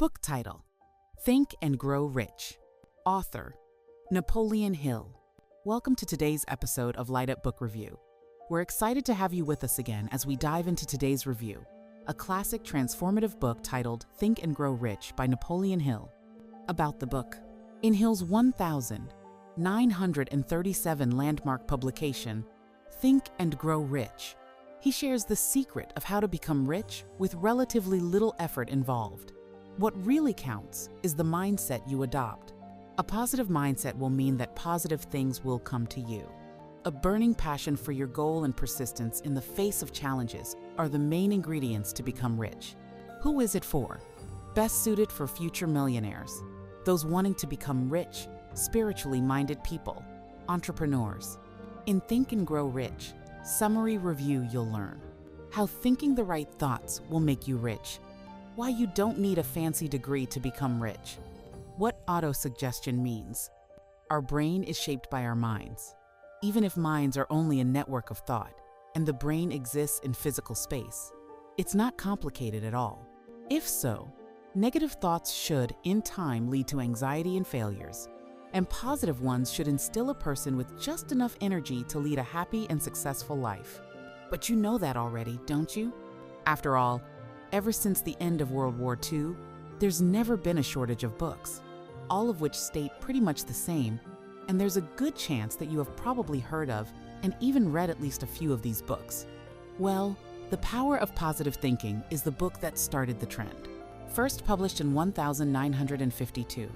Book title: Think and Grow Rich. Author: Napoleon Hill. Welcome to today's episode of Light Up Book Review. We're excited to have you with us again as we dive into today's review, a classic transformative book titled Think and Grow Rich by Napoleon Hill. About the book. In Hill's 1,937 landmark publication, Think and Grow Rich, he shares the secret of how to become rich with relatively little effort involved. What really counts is the mindset you adopt. A positive mindset will mean that positive things will come to you. A burning passion for your goal and persistence in the face of challenges are the main ingredients to become rich. Who is it for? Best suited for future millionaires, those wanting to become rich, spiritually minded people, entrepreneurs. In Think and Grow Rich, summary review, you'll learn how thinking the right thoughts will make you rich, why you don't need a fancy degree to become rich, what autosuggestion means. Our brain is shaped by our minds. Even if minds are only a network of thought, and the brain exists in physical space, it's not complicated at all. If so, negative thoughts should, in time, lead to anxiety and failures, and positive ones should instill a person with just enough energy to lead a happy and successful life. But you know that already, don't you? After all, ever since the end of World War II, there's never been a shortage of books, all of which state pretty much the same, and there's a good chance that you have probably heard of and even read at least a few of these books. Well, The Power of Positive Thinking is the book that started the trend. First published in 1952,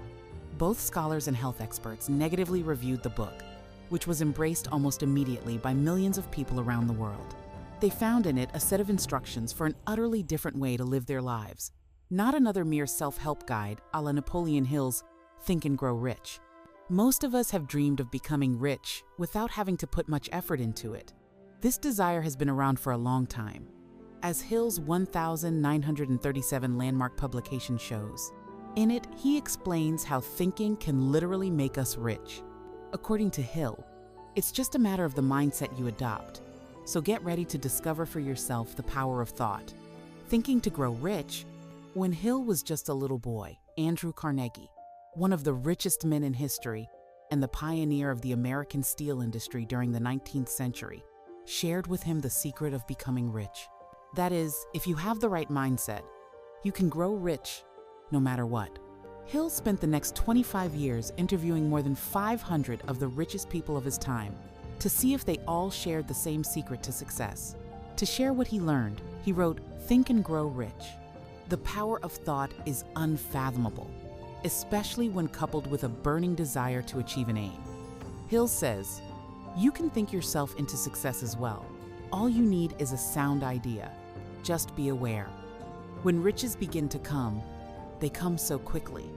both scholars and health experts negatively reviewed the book, which was embraced almost immediately by millions of people around the world. They found in it a set of instructions for an utterly different way to live their lives, not another mere self-help guide a la Napoleon Hill's Think and Grow Rich. Most of us have dreamed of becoming rich without having to put much effort into it. This desire has been around for a long time. As Hill's 1,937 landmark publication shows, in it he explains how thinking can literally make us rich. According to Hill, it's just a matter of the mindset you adopt. So get ready to discover for yourself the power of thought. Thinking to Grow Rich. When Hill was just a little boy, Andrew Carnegie, one of the richest men in history and the pioneer of the American steel industry during the 19th century, shared with him the secret of becoming rich. That is, if you have the right mindset, you can grow rich no matter what. Hill spent the next 25 years interviewing more than 500 of the richest people of his time to see if they all shared the same secret to success. To share what he learned, he wrote Think and Grow Rich. The power of thought is unfathomable, especially when coupled with a burning desire to achieve an aim. Hill says, you can think yourself into success as well. All you need is a sound idea. Just be aware. When riches begin to come, they come so quickly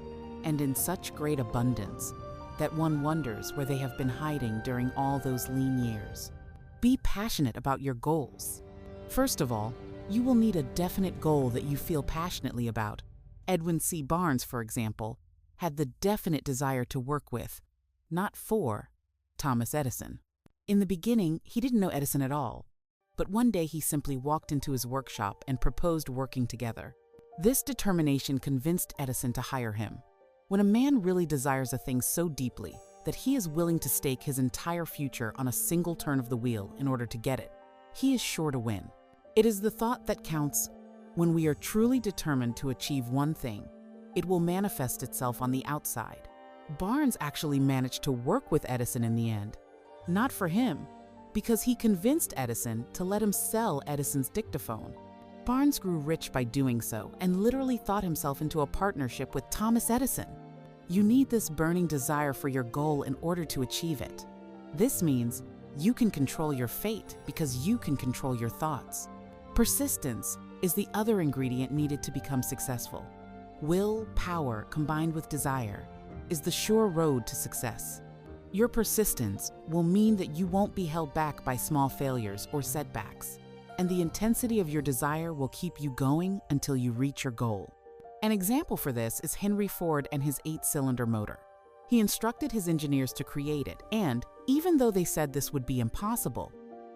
and in such great abundance that one wonders where they have been hiding during all those lean years. Be passionate about your goals. First of all, you will need a definite goal that you feel passionately about. Edwin C. Barnes, for example, had the definite desire to work with, not for, Thomas Edison. In the beginning, he didn't know Edison at all, but one day he simply walked into his workshop and proposed working together. This determination convinced Edison to hire him. When a man really desires a thing so deeply that he is willing to stake his entire future on a single turn of the wheel in order to get it, he is sure to win. It is the thought that counts. When we are truly determined to achieve one thing, it will manifest itself on the outside. Barnes actually managed to work with Edison in the end. Not for him, because he convinced Edison to let him sell Edison's dictaphone. Barnes grew rich by doing so and literally thought himself into a partnership with Thomas Edison. You need this burning desire for your goal in order to achieve it. This means you can control your fate because you can control your thoughts. Persistence is the other ingredient needed to become successful. Will power combined with desire is the sure road to success. Your persistence will mean that you won't be held back by small failures or setbacks, and the intensity of your desire will keep you going until you reach your goal. An example for this is Henry Ford and his 8-cylinder motor. He instructed his engineers to create it, and even though they said this would be impossible,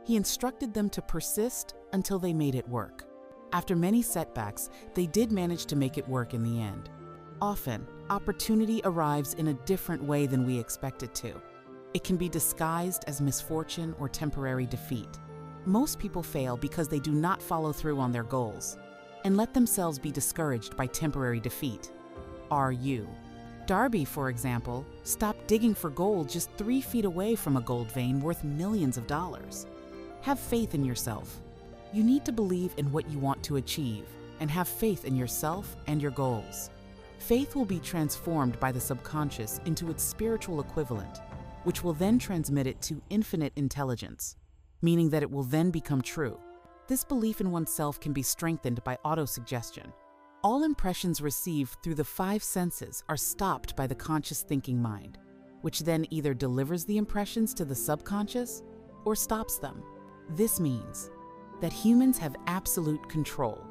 he instructed them to persist until they made it work. After many setbacks, they did manage to make it work in the end. Often, opportunity arrives in a different way than we expect it to. It can be disguised as misfortune or temporary defeat. Most people fail because they do not follow through on their goals and let themselves be discouraged by temporary defeat. Are you? Darby, for example, stopped digging for gold just 3 feet away from a gold vein worth millions of dollars. Have faith in yourself. You need to believe in what you want to achieve and have faith in yourself and your goals. Faith will be transformed by the subconscious into its spiritual equivalent, which will then transmit it to infinite intelligence, meaning that it will then become true. This belief in oneself can be strengthened by autosuggestion. All impressions received through the 5 senses are stopped by the conscious thinking mind, which then either delivers the impressions to the subconscious or stops them. This means that humans have absolute control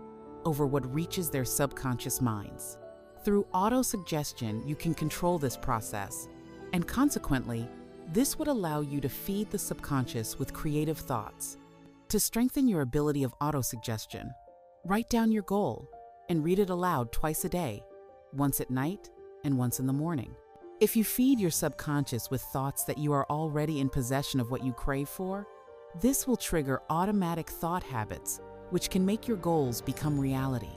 over what reaches their subconscious minds. Through autosuggestion, you can control this process, and consequently, this would allow you to feed the subconscious with creative thoughts. To strengthen your ability of autosuggestion, write down your goal and read it aloud twice a day, once at night and once in the morning. If you feed your subconscious with thoughts that you are already in possession of what you crave for, this will trigger automatic thought habits, which can make your goals become reality.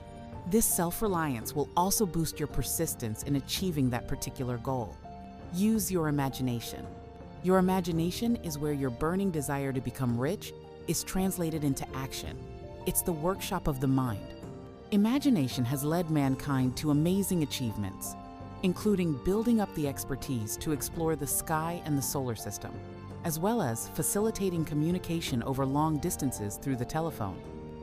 This self-reliance will also boost your persistence in achieving that particular goal. Use your imagination. Your imagination is where your burning desire to become rich is translated into action. It's the workshop of the mind. Imagination has led mankind to amazing achievements, including building up the expertise to explore the sky and the solar system, as well as facilitating communication over long distances through the telephone.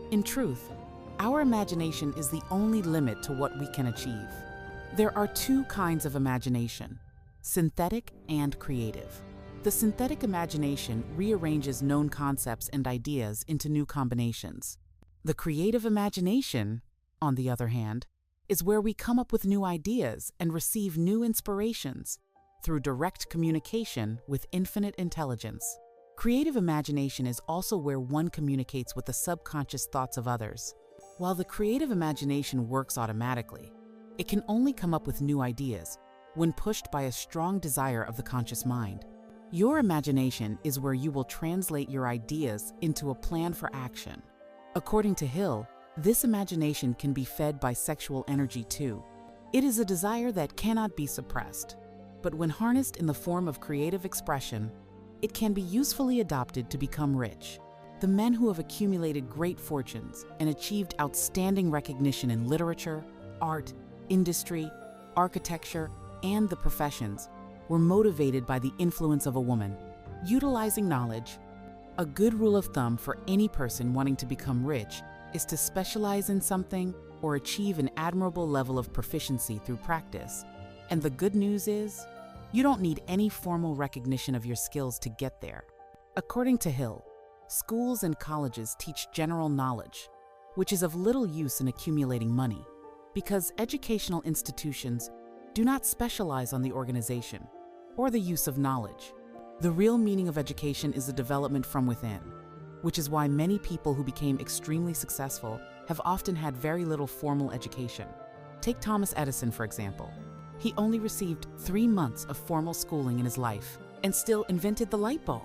In truth, our imagination is the only limit to what we can achieve. There are 2 kinds of imagination: synthetic and creative. The synthetic imagination rearranges known concepts and ideas into new combinations. The creative imagination, on the other hand, is where we come up with new ideas and receive new inspirations through direct communication with infinite intelligence. Creative imagination is also where one communicates with the subconscious thoughts of others. While the creative imagination works automatically, it can only come up with new ideas when pushed by a strong desire of the conscious mind. Your imagination is where you will translate your ideas into a plan for action. According to Hill, this imagination can be fed by sexual energy too. It is a desire that cannot be suppressed, but when harnessed in the form of creative expression, it can be usefully adopted to become rich. The men who have accumulated great fortunes and achieved outstanding recognition in literature, art, industry, architecture, and the professions were motivated by the influence of a woman. Utilizing knowledge. A good rule of thumb for any person wanting to become rich is to specialize in something or achieve an admirable level of proficiency through practice. And the good news is, you don't need any formal recognition of your skills to get there. According to Hill, schools and colleges teach general knowledge, which is of little use in accumulating money, because educational institutions do not specialize on the organization or the use of knowledge. The real meaning of education is the development from within, which is why many people who became extremely successful have often had very little formal education. Take Thomas Edison, for example. He only received 3 months of formal schooling in his life and still invented the light bulb.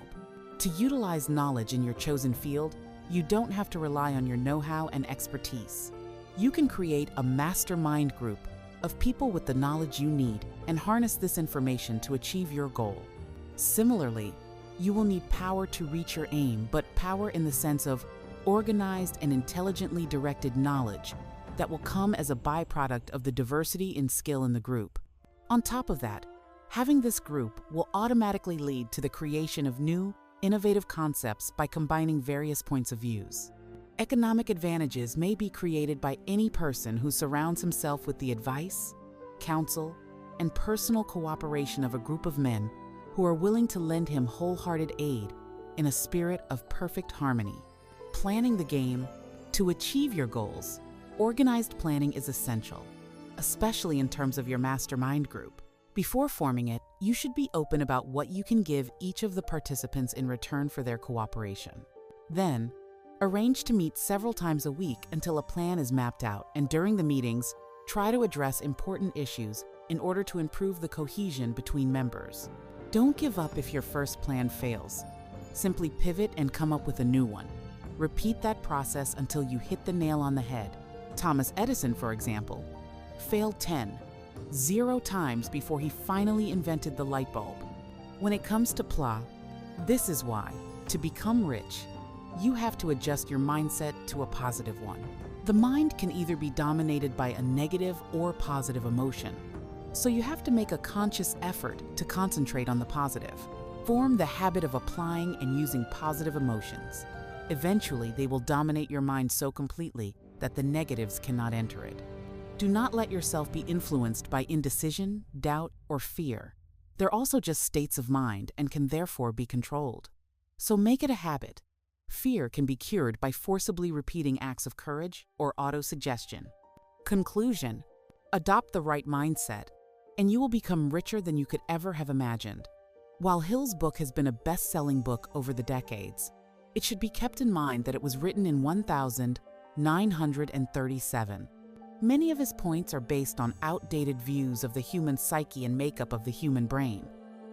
To utilize knowledge in your chosen field, you don't have to rely on your know-how and expertise. You can create a mastermind group of people with the knowledge you need and harness this information to achieve your goal. Similarly, you will need power to reach your aim, but power in the sense of organized and intelligently directed knowledge that will come as a byproduct of the diversity in skill in the group. On top of that, having this group will automatically lead to the creation of new, innovative concepts by combining various points of views. Economic advantages may be created by any person who surrounds himself with the advice, counsel, and personal cooperation of a group of men who are willing to lend him wholehearted aid in a spirit of perfect harmony. Planning the game. To achieve your goals, organized planning is essential, especially in terms of your mastermind group. Before forming it, you should be open about what you can give each of the participants in return for their cooperation. Then, arrange to meet several times a week until a plan is mapped out, and during the meetings, try to address important issues in order to improve the cohesion between members. Don't give up if your first plan fails. Simply pivot and come up with a new one. Repeat that process until you hit the nail on the head. Thomas Edison, for example, failed 0 times before he finally invented the light bulb. When it comes to PLA, this is why, to become rich, you have to adjust your mindset to a positive one. The mind can either be dominated by a negative or positive emotion, so you have to make a conscious effort to concentrate on the positive. Form the habit of applying and using positive emotions. Eventually, they will dominate your mind so completely that the negatives cannot enter it. Do not let yourself be influenced by indecision, doubt, or fear. They're also just states of mind and can therefore be controlled. So make it a habit. Fear can be cured by forcibly repeating acts of courage or autosuggestion. Conclusion: adopt the right mindset, and you will become richer than you could ever have imagined. While Hill's book has been a best-selling book over the decades, it should be kept in mind that it was written in 1937. Many of his points are based on outdated views of the human psyche and makeup of the human brain.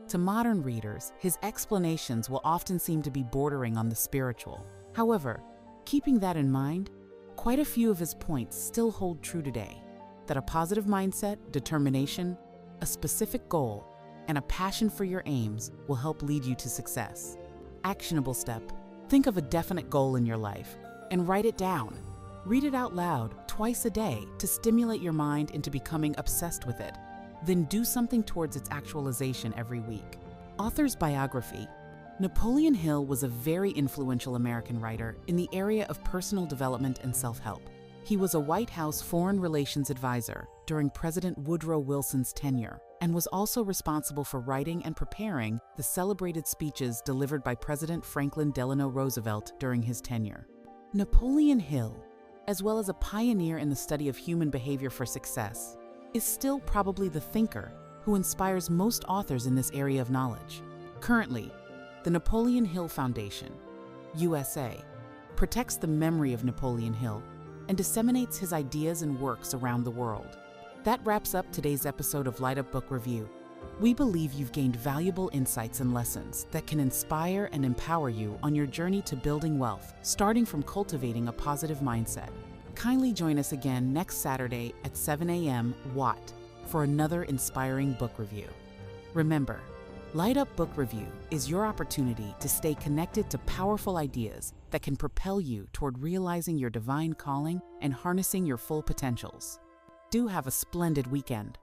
To modern readers, his explanations will often seem to be bordering on the spiritual. However, keeping that in mind, quite a few of his points still hold true today, that a positive mindset, determination, a specific goal, and a passion for your aims will help lead you to success. Actionable step: think of a definite goal in your life and write it down. Read it out loud twice a day to stimulate your mind into becoming obsessed with it. Then do something towards its actualization every week. Author's biography: Napoleon Hill was a very influential American writer in the area of personal development and self-help. He was a White House Foreign Relations Advisor during President Woodrow Wilson's tenure and was also responsible for writing and preparing the celebrated speeches delivered by President Franklin Delano Roosevelt during his tenure. Napoleon Hill, as well as a pioneer in the study of human behavior for success, is still probably the thinker who inspires most authors in this area of knowledge. Currently, the Napoleon Hill Foundation, USA, protects the memory of Napoleon Hill and disseminates his ideas and works around the world. That wraps up today's episode of Light Up Book Review. We believe you've gained valuable insights and lessons that can inspire and empower you on your journey to building wealth, starting from cultivating a positive mindset. Kindly join us again next Saturday at 7 a.m. Watt for another inspiring book review. Remember, Light Up Book Review is your opportunity to stay connected to powerful ideas that can propel you toward realizing your divine calling and harnessing your full potentials. Do have a splendid weekend.